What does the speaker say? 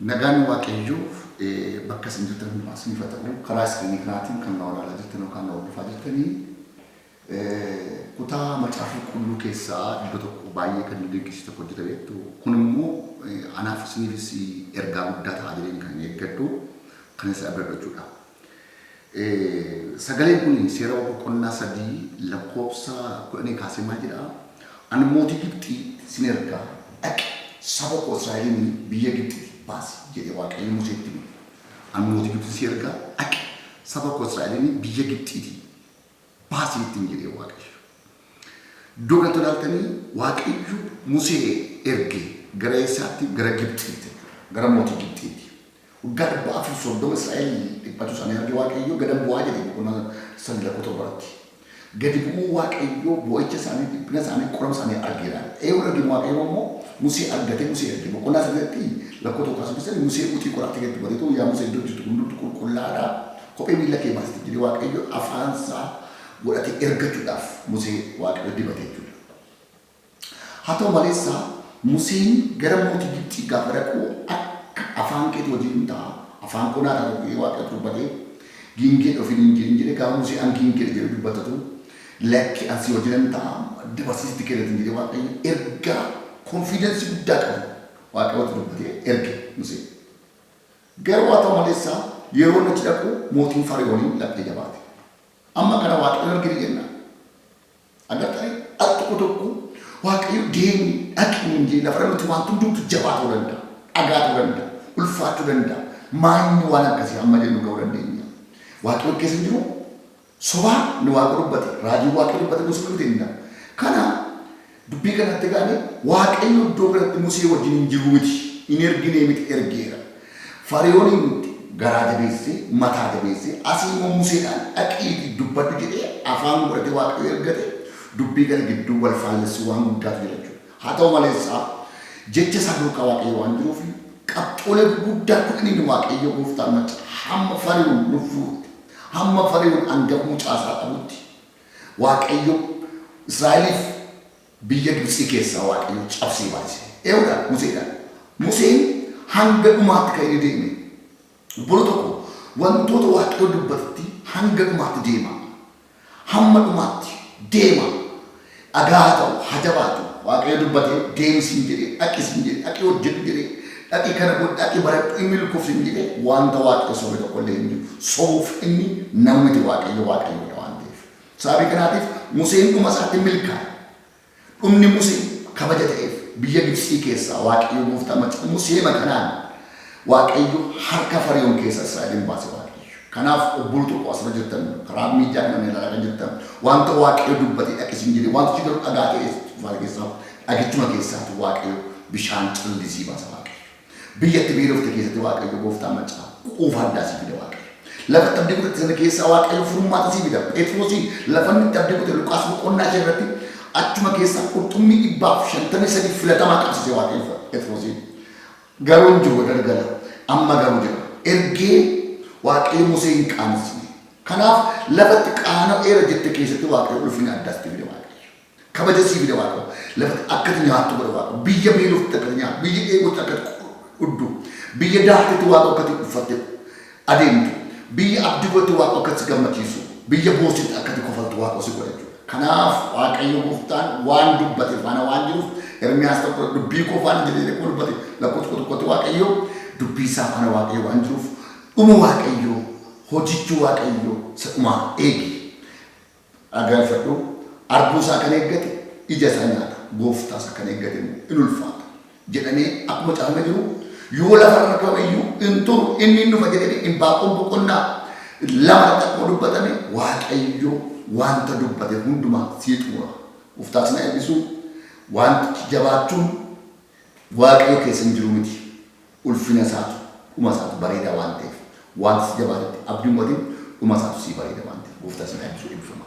Nagaan waaqayyoof bakka isin jirtan asiniif haa ta'u karaa iskiriinii kanaatiin kan na waraabaa jirtan yookaan na hordofaa jirtanii kutaa macaafa qulqulluu keessaa iddoo tokko baay'ee kan dinqisiisu tokko jira beektu. Kun immoo anaaf isiniifis ergaa guddaa ta'a jedheen kan eeggadhu kan isa abdachuudha. Sagaleen kun seera boqonnaa 3 lakkoofsa 10 kaasee maal jedha? Ani mootii Gibxii sin ergaa dhaqi saba koo Israa'eliin biyya Gibxii baasi jedhee Waaqayyo Museetti hime. Ani mootii Gibxii sin ergaa dhaqi saba koo Israa'eliin biyya Gibxiitii baasi ittiin jedhee Waaqayyo. Iddoo kanatti ilaaltanii Waaqayyo Musee ergee gara eessaatti? Gara Gibxiitti, gara mootii Gibxiitti. Waggaa 430 Israa'el dhiphachuu isaanii argee Waaqayyo gad bu'aa jedhee boqonnaa 3 lakkoofsa torbatti. Gadi bu'uu Waaqayyo boo'icha isaanii dhiphina isaanii qorama isaanii argeera. Eeyyuu arginu Waaqayyo immoo Musee argatee Musee ergee boqonnaa 3 lakkoofsa tokko Musee utii qoraatti gadi bu'ateetu yaa Musee iddoo jirtu hundumtu qulqullaadha. Kophee miila kee baasite jedhee Waaqayyo afaan isaa godhatee ergachuudhaaf Musee Waaqayyo dibate jechuudha. Haa ta'u malees Museen gara mootii Gibxii gaafa dhaqu afaan keetii wajjin ta'a. Afaan konaa ta'uu Waaqayyo dubbatee gingee ofiin jedhee gaafa Musee an gingee jedhee dubbatatu lakki asii wajjin ta'a. Dabarsiisitti kennatin jedhee Waaqayyo ergaa konfiidensii guddaa qabu Waaqayyo dubbatee erge Musee. Garuu haa ta'u malees yeroo achi dhaqu mootiin Fara'ooniin laphee jabaate. Amma kana Waaqayyo ergee jenna. Agartanii al tokko Waaqayyo deemi dhaqni jedhee lafa irratti waan hundumtu jabaachuu danda'a. Dhagaachuu danda'a. Ulfaachuu danda'a. Maanyi waan akkasii amma jennu ga'uu dandeenya. Waaqayyo keessa jiru sobaa ni Waaqayyo dubbate. Raajii Waaqayyo dubbate Musee dubbate. Kana dubbii kanatti gaane Waaqayyo iddoo kanatti Musee wajjin hin jiru miti. Hin ergine miti ergeera. Fara'ooniin garaa jabeessee mataa jabeessee asii immoo Museedhaan dhaqii dubbadhu jedhee afaan godhatee Waaqayyo ergate. Dubbii kana gidduu wal faallessu waan guddaatu jira jechuudha. Haa ta'u malees jecha isaa duukaa Waaqayyo waan jiruuf qabxoolee guddaa kudhanii Waaqayyo gooftaan macha hamma Fara'oon nufuutti hamma Fara'oon hangafa mucaasaa qabutti Waaqayyo Israa'eliif biyya Gibxii keessaa Waaqayyo cabsee baasise. Eewudhaan Museedhaan. Museen hanga dhumaatti kan inni deeme. Bolo tokko wantoota Waaqayyo dubbatutti hanga dhumaatti deema. Hamma dhumaatti deema. Dhagaa ta'u hajabaatu Waaqayyo dubbatee deemsiin jedhee dhaqisiin jedhee dhaqii hojjetu jedhee dhaqii kana godhe dhaqii baradhu inni milkoofsiin jedhee wanta Waaqayyo sobe tokko illee hin jiru. Sobuuf inni namni Waaqayyo waan ta'eef. Sababii kanaatiif Museen dhuma isaatti milkaa'e. Dhumni Musee kabaja ta'eef biyya Gibxii keessaa Waaqayyo gooftaa macha Musee makanaan Waaqayyo harka Fara'oon keessa Israa'elin baase Waaqayyo. Kanaaf obbolu tokko asirra jirtan karaa miidiyaa kana ilaalaa kan jirtan wanta Waaqayyo dubbatee dhaqisiin jedhee wanta jiru dhagaa ta'ee keessaa dhagichuma keessaatu Waaqayyo bishaan callisii baasa Waaqayyo. Biyyatti beelofte keessatti Waaqayyo gooftaa macaa quufa addaa sii fida Waaqayyo. Lafa abdii kutatti sana keessaa Waaqayyo furmaata sii fida. Phexroosii lafa inni abdii kutte Luqaas boqonnaa ishee irratti achuma keessaa qurxummii 153 filatamaa qabsiise Waaqayyo Phexroosii. Garuu hin jiru galgala amma garuu jira. Ergee Waaqayyo Musee hin qaanesine. Kanaaf lafatti qaana'eera jette keessatti Waaqayyo ulfina addaas fide Waaqayyo. Kabaja sii fide Waaqayyo. Lafatti akkati nyaattu godha Waaqayyo. Biyya beelofte akkati nyaattu. Biyya eegutti akkati uddu. Biyya daaktetti Waaqayyo akkati uffatte adeemtu. Biyya abdii godhatti Waaqayyo akkati gammachiisu. Biyya boositti akkati kofaltu Waaqayyo si godha jechuudha. Kanaaf Waaqayyo gooftaan waan dubbate faana waan jiruuf Ermiyaas tokko dubbii qofaan jedhee dubbate lakkoofsa tokkotti Waaqayyo dubbii isaa faana Waaqayyo waan jiruuf dhumu Waaqayyo hojichi Waaqayyo sa'uma eegi. Agarfadhu arbuusaa kan eeggate ija isaa nyaata gooftaasaa kan eeggate in ulfaata jedhanii akkuma caafamee jiru yoo lafarra kamiyyuu in turu inni dhufa jedhanii in baaqoon boqonnaa 2 akkuma dubbatame Waaqayyo wanta dubbate hundumaa sii xumura. Uftaasina eebbisuu wanti jabaachuun Waaqayyo keessa hin jiru miti. Ulfina isaatu dhuma isaatu bareedaa waan ta'eef wanti si jabaatetti abdiin mootiin dhuma isaatu sii bareeda waan ta'eef gooftaa sana eebbisuu eebbifamu.